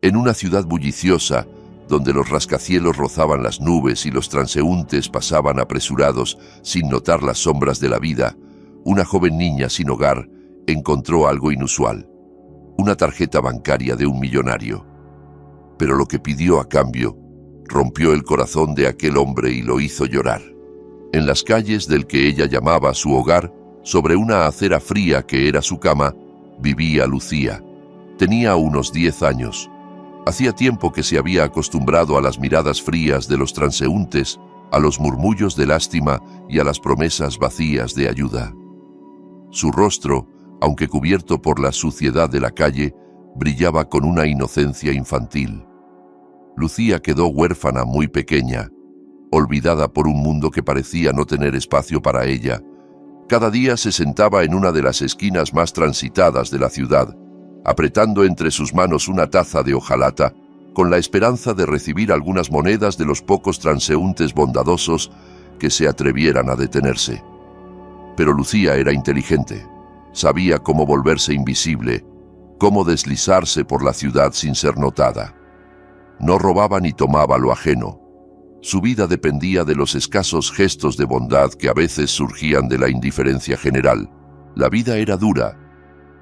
En una ciudad bulliciosa, donde los rascacielos rozaban las nubes y los transeúntes pasaban apresurados sin notar las sombras de la vida, una joven niña sin hogar encontró algo inusual: una tarjeta bancaria de un millonario. Pero lo que pidió a cambio rompió el corazón de aquel hombre y lo hizo llorar. En las calles del que ella llamaba su hogar, sobre una acera fría que era su cama, vivía Lucía. Tenía unos 10 años. Hacía tiempo que se había acostumbrado a las miradas frías de los transeúntes, a los murmullos de lástima y a las promesas vacías de ayuda. Su rostro, aunque cubierto por la suciedad de la calle, brillaba con una inocencia infantil. Lucía quedó huérfana muy pequeña, olvidada por un mundo que parecía no tener espacio para ella. Cada día se sentaba en una de las esquinas más transitadas de la ciudad, apretando entre sus manos una taza de hojalata, con la esperanza de recibir algunas monedas de los pocos transeúntes bondadosos que se atrevieran a detenerse. Pero Lucía era inteligente. Sabía cómo volverse invisible, cómo deslizarse por la ciudad sin ser notada. No robaba ni tomaba lo ajeno. Su vida dependía de los escasos gestos de bondad que a veces surgían de la indiferencia general. La vida era dura,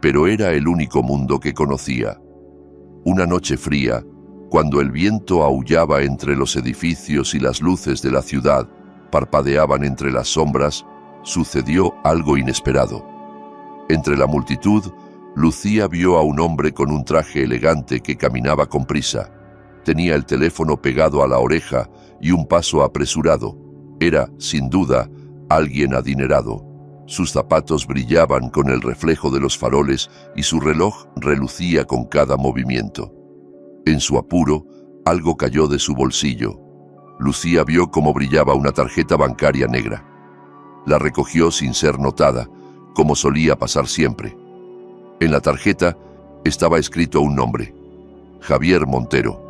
pero era el único mundo que conocía. Una noche fría, cuando el viento aullaba entre los edificios y las luces de la ciudad parpadeaban entre las sombras, sucedió algo inesperado. Entre la multitud, Lucía vio a un hombre con un traje elegante que caminaba con prisa. Tenía el teléfono pegado a la oreja y un paso apresurado. Era, sin duda, alguien adinerado. Sus zapatos brillaban con el reflejo de los faroles y su reloj relucía con cada movimiento. En su apuro, algo cayó de su bolsillo. Lucía vio cómo brillaba una tarjeta bancaria negra. La recogió sin ser notada, como solía pasar siempre. En la tarjeta estaba escrito un nombre: Javier Montero.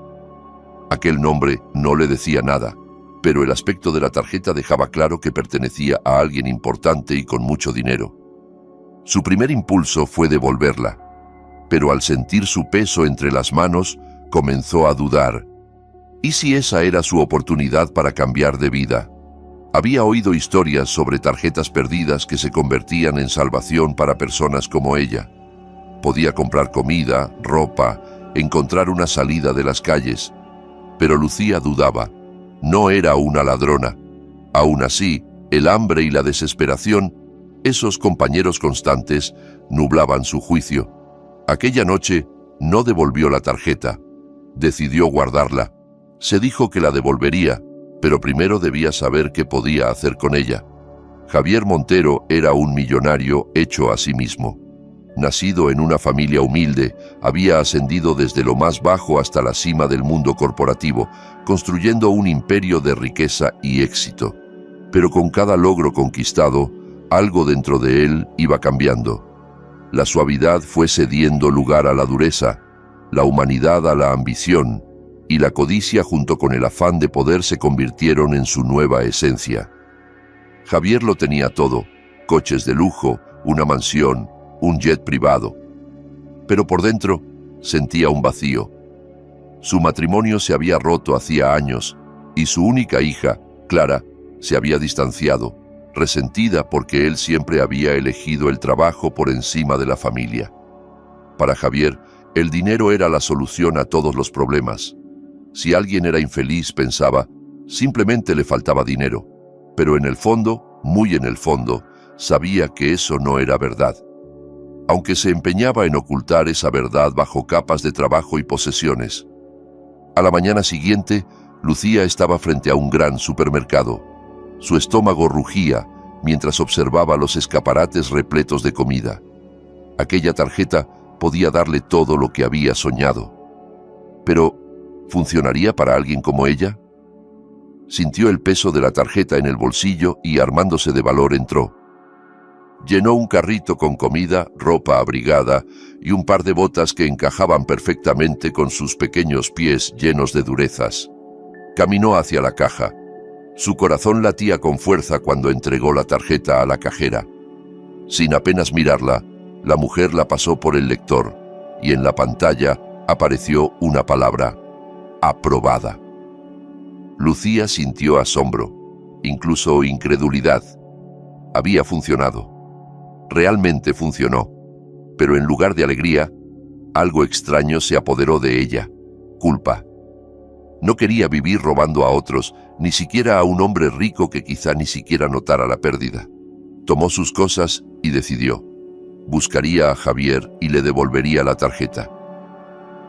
Aquel nombre no le decía nada, pero el aspecto de la tarjeta dejaba claro que pertenecía a alguien importante y con mucho dinero. Su primer impulso fue devolverla, pero al sentir su peso entre las manos, comenzó a dudar. ¿Y si esa era su oportunidad para cambiar de vida? Había oído historias sobre tarjetas perdidas que se convertían en salvación para personas como ella. Podía comprar comida, ropa, encontrar una salida de las calles. Pero Lucía dudaba. No era una ladrona. Aún así, el hambre y la desesperación, esos compañeros constantes, nublaban su juicio. Aquella noche no devolvió la tarjeta. Decidió guardarla. Se dijo que la devolvería, pero primero debía saber qué podía hacer con ella. Javier Montero era un millonario hecho a sí mismo. Nacido en una familia humilde, había ascendido desde lo más bajo hasta la cima del mundo corporativo, construyendo un imperio de riqueza y éxito. Pero con cada logro conquistado, algo dentro de él iba cambiando. La suavidad fue cediendo lugar a la dureza, la humanidad a la ambición, y la codicia junto con el afán de poder se convirtieron en su nueva esencia. Javier lo tenía todo: coches de lujo, una mansión, un jet privado. Pero por dentro sentía un vacío. Su matrimonio se había roto hacía años y su única hija, Clara, se había distanciado, resentida porque él siempre había elegido el trabajo por encima de la familia. Para Javier, el dinero era la solución a todos los problemas. Si alguien era infeliz, pensaba, simplemente le faltaba dinero. Pero en el fondo, muy en el fondo, sabía que eso no era verdad. Aunque se empeñaba en ocultar esa verdad bajo capas de trabajo y posesiones. A la mañana siguiente, Lucía estaba frente a un gran supermercado. Su estómago rugía mientras observaba los escaparates repletos de comida. Aquella tarjeta podía darle todo lo que había soñado. Pero, ¿funcionaría para alguien como ella? Sintió el peso de la tarjeta en el bolsillo y, armándose de valor, entró. Llenó un carrito con comida, ropa abrigada y un par de botas que encajaban perfectamente con sus pequeños pies llenos de durezas. Caminó hacia la caja. Su corazón latía con fuerza cuando entregó la tarjeta a la cajera. Sin apenas mirarla, la mujer la pasó por el lector y en la pantalla apareció una palabra: aprobada. Lucía sintió asombro, incluso incredulidad. Había funcionado. Realmente funcionó. Pero en lugar de alegría, algo extraño se apoderó de ella: culpa. No quería vivir robando a otros, ni siquiera a un hombre rico que quizá ni siquiera notara la pérdida. Tomó sus cosas y decidió. Buscaría a Javier y le devolvería la tarjeta.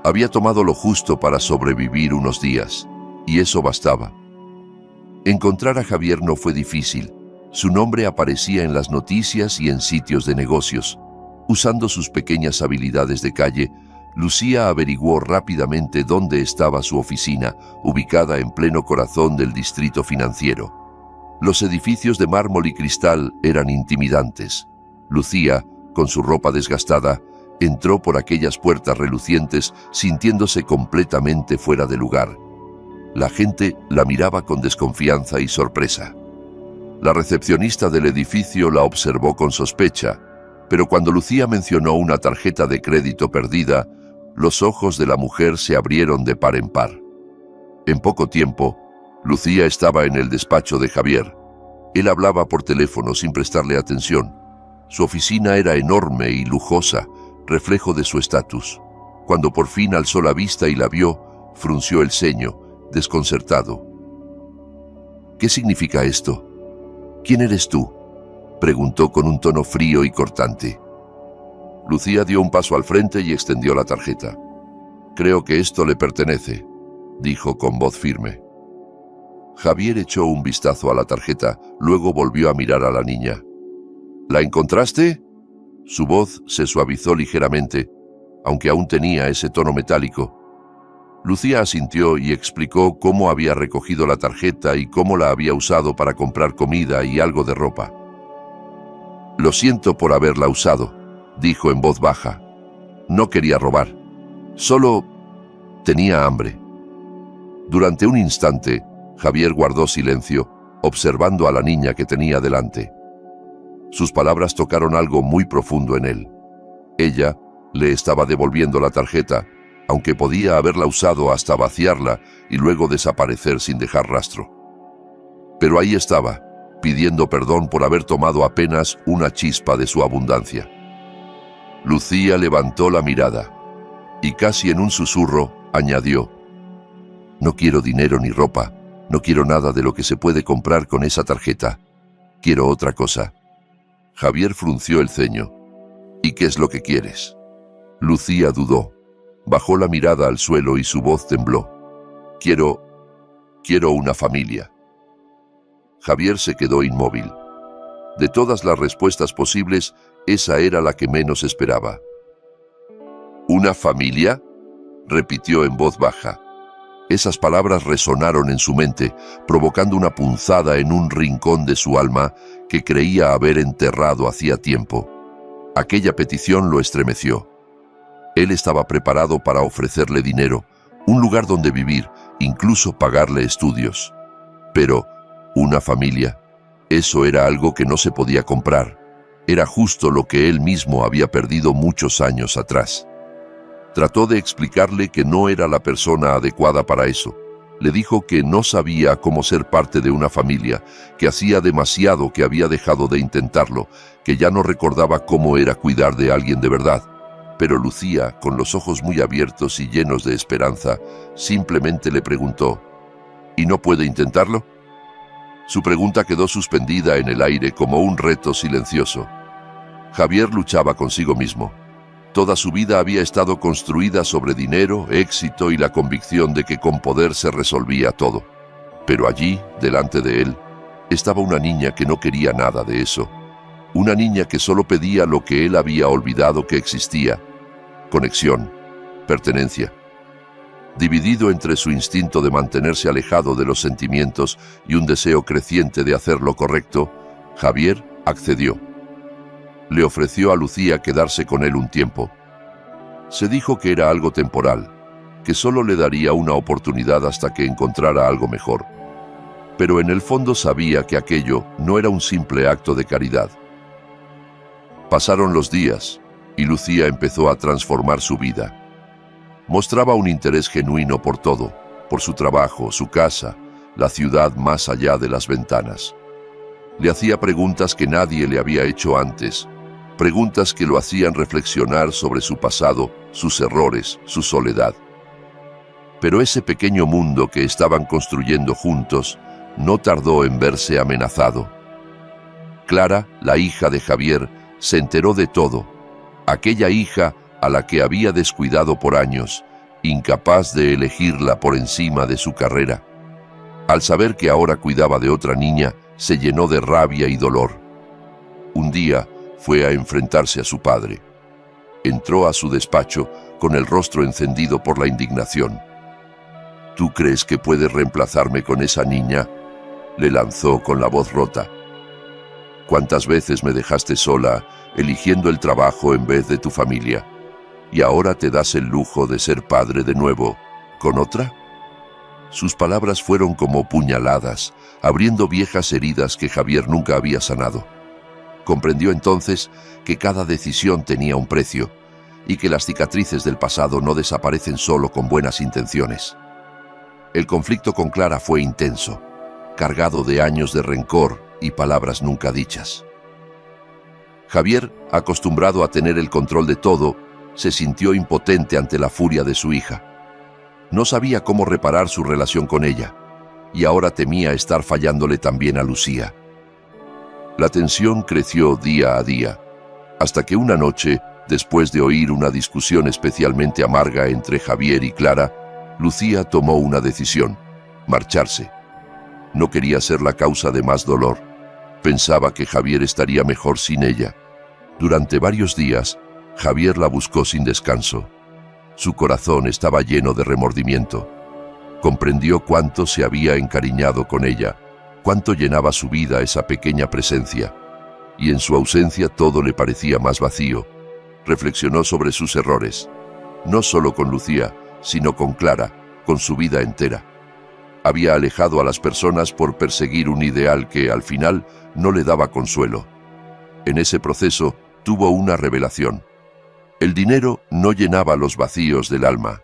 Había tomado lo justo para sobrevivir unos días, y eso bastaba. Encontrar a Javier no fue difícil. Su nombre aparecía en las noticias y en sitios de negocios. Usando sus pequeñas habilidades de calle, Lucía averiguó rápidamente dónde estaba su oficina, ubicada en pleno corazón del distrito financiero. Los edificios de mármol y cristal eran intimidantes. Lucía, con su ropa desgastada, entró por aquellas puertas relucientes sintiéndose completamente fuera de lugar. La gente la miraba con desconfianza y sorpresa. La recepcionista del edificio la observó con sospecha, pero cuando Lucía mencionó una tarjeta de crédito perdida, los ojos de la mujer se abrieron de par en par. En poco tiempo, Lucía estaba en el despacho de Javier. Él hablaba por teléfono sin prestarle atención. Su oficina era enorme y lujosa, reflejo de su estatus. Cuando por fin alzó la vista y la vio, frunció el ceño, desconcertado. ¿Qué significa esto? ¿Quién eres tú?, preguntó con un tono frío y cortante. Lucía dio un paso al frente y extendió la tarjeta. «Creo que esto le pertenece», dijo con voz firme. Javier echó un vistazo a la tarjeta, luego volvió a mirar a la niña. «¿La encontraste?». Su voz se suavizó ligeramente, aunque aún tenía ese tono metálico. Lucía asintió y explicó cómo había recogido la tarjeta y cómo la había usado para comprar comida y algo de ropa. «Lo siento por haberla usado», dijo en voz baja. «No quería robar. Solo tenía hambre». Durante un instante, Javier guardó silencio, observando a la niña que tenía delante. Sus palabras tocaron algo muy profundo en él. Ella le estaba devolviendo la tarjeta, aunque podía haberla usado hasta vaciarla y luego desaparecer sin dejar rastro. Pero ahí estaba, pidiendo perdón por haber tomado apenas una chispa de su abundancia. Lucía levantó la mirada y casi en un susurro añadió: «No quiero dinero ni ropa, no quiero nada de lo que se puede comprar con esa tarjeta. Quiero otra cosa». Javier frunció el ceño. «¿Y qué es lo que quieres?». Lucía dudó. Bajó la mirada al suelo y su voz tembló. Quiero una familia». Javier se quedó inmóvil. De todas las respuestas posibles, esa era la que menos esperaba. «¿Una familia?», repitió en voz baja. Esas palabras resonaron en su mente, provocando una punzada en un rincón de su alma que creía haber enterrado hacía tiempo. Aquella petición lo estremeció. Él estaba preparado para ofrecerle dinero, un lugar donde vivir, incluso pagarle estudios. Pero una familia, eso era algo que no se podía comprar. Era justo lo que él mismo había perdido muchos años atrás. Trató de explicarle que no era la persona adecuada para eso. Le dijo que no sabía cómo ser parte de una familia, que hacía demasiado que había dejado de intentarlo, que ya no recordaba cómo era cuidar de alguien de verdad. Pero Lucía, con los ojos muy abiertos y llenos de esperanza, simplemente le preguntó: «¿Y no puede intentarlo?». Su pregunta quedó suspendida en el aire como un reto silencioso. Javier luchaba consigo mismo. Toda su vida había estado construida sobre dinero, éxito y la convicción de que con poder se resolvía todo. Pero allí, delante de él, estaba una niña que no quería nada de eso. Una niña que solo pedía lo que él había olvidado que existía: conexión, pertenencia. Dividido entre su instinto de mantenerse alejado de los sentimientos y un deseo creciente de hacer lo correcto, Javier accedió. Le ofreció a Lucía quedarse con él un tiempo. Se dijo que era algo temporal, que solo le daría una oportunidad hasta que encontrara algo mejor. Pero en el fondo sabía que aquello no era un simple acto de caridad. Pasaron los días y Lucía empezó a transformar su vida. Mostraba un interés genuino por todo, por su trabajo, su casa, la ciudad más allá de las ventanas. Le hacía preguntas que nadie le había hecho antes, preguntas que lo hacían reflexionar sobre su pasado, sus errores, su soledad. Pero ese pequeño mundo que estaban construyendo juntos no tardó en verse amenazado. Clara, la hija de Javier, se enteró de todo. Aquella hija a la que había descuidado por años, incapaz de elegirla por encima de su carrera. Al saber que ahora cuidaba de otra niña, se llenó de rabia y dolor. Un día fue a enfrentarse a su padre. Entró a su despacho con el rostro encendido por la indignación. «¿Tú crees que puedes reemplazarme con esa niña?», le lanzó con la voz rota. «¿Cuántas veces me dejaste sola, eligiendo el trabajo en vez de tu familia? ¿Y ahora te das el lujo de ser padre de nuevo, con otra?». Sus palabras fueron como puñaladas, abriendo viejas heridas que Javier nunca había sanado. Comprendió entonces que cada decisión tenía un precio y que las cicatrices del pasado no desaparecen solo con buenas intenciones. El conflicto con Clara fue intenso, cargado de años de rencor y palabras nunca dichas. Javier, acostumbrado a tener el control de todo, se sintió impotente ante la furia de su hija. No sabía cómo reparar su relación con ella, y ahora temía estar fallándole también a Lucía. La tensión creció día a día, hasta que una noche, después de oír una discusión especialmente amarga entre Javier y Clara, Lucía tomó una decisión: marcharse. No quería ser la causa de más dolor. Pensaba que Javier estaría mejor sin ella. Durante varios días, Javier la buscó sin descanso. Su corazón estaba lleno de remordimiento. Comprendió cuánto se había encariñado con ella, cuánto llenaba su vida esa pequeña presencia, y en su ausencia todo le parecía más vacío. Reflexionó sobre sus errores, no solo con Lucía, sino con Clara, con su vida entera. Había alejado a las personas por perseguir un ideal que, al final, no le daba consuelo. En ese proceso, tuvo una revelación. El dinero no llenaba los vacíos del alma,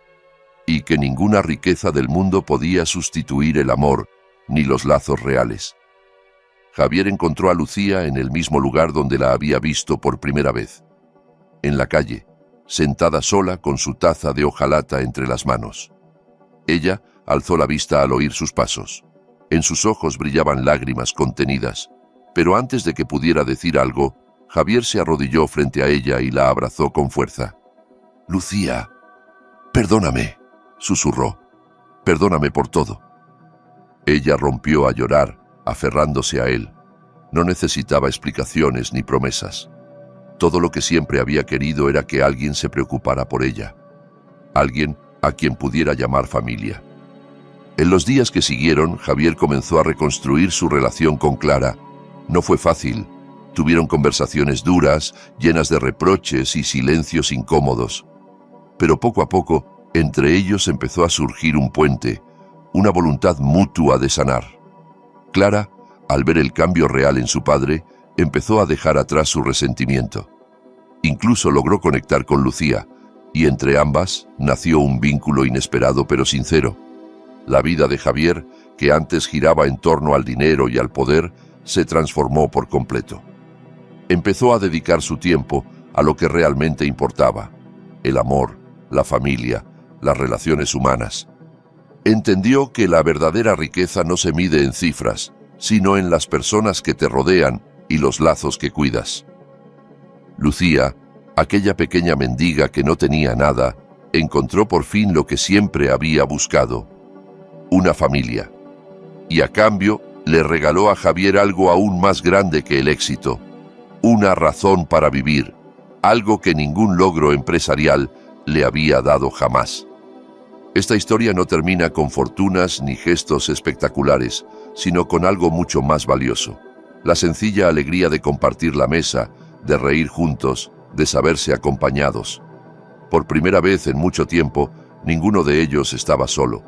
y que ninguna riqueza del mundo podía sustituir el amor ni los lazos reales. Javier encontró a Lucía en el mismo lugar donde la había visto por primera vez, en la calle, sentada sola con su taza de hojalata entre las manos. Ella alzó la vista al oír sus pasos. En sus ojos brillaban lágrimas contenidas, pero antes de que pudiera decir algo, Javier se arrodilló frente a ella y la abrazó con fuerza. «Lucía, perdóname», susurró. «Perdóname por todo». Ella rompió a llorar, aferrándose a él. No necesitaba explicaciones ni promesas. Todo lo que siempre había querido era que alguien se preocupara por ella. Alguien a quien pudiera llamar familia. En los días que siguieron, Javier comenzó a reconstruir su relación con Clara. No fue fácil. Tuvieron conversaciones duras, llenas de reproches y silencios incómodos. Pero poco a poco, entre ellos empezó a surgir un puente, una voluntad mutua de sanar. Clara, al ver el cambio real en su padre, empezó a dejar atrás su resentimiento. Incluso logró conectar con Lucía, y entre ambas nació un vínculo inesperado pero sincero. La vida de Javier, que antes giraba en torno al dinero y al poder, se transformó por completo. Empezó a dedicar su tiempo a lo que realmente importaba: el amor, la familia, las relaciones humanas. Entendió que la verdadera riqueza no se mide en cifras, sino en las personas que te rodean y los lazos que cuidas. Lucía, aquella pequeña mendiga que no tenía nada, encontró por fin lo que siempre había buscado: una familia. Y a cambio, le regaló a Javier algo aún más grande que el éxito: una razón para vivir, algo que ningún logro empresarial le había dado jamás. Esta historia no termina con fortunas ni gestos espectaculares, sino con algo mucho más valioso: la sencilla alegría de compartir la mesa, de reír juntos, de saberse acompañados. Por primera vez en mucho tiempo, ninguno de ellos estaba solo.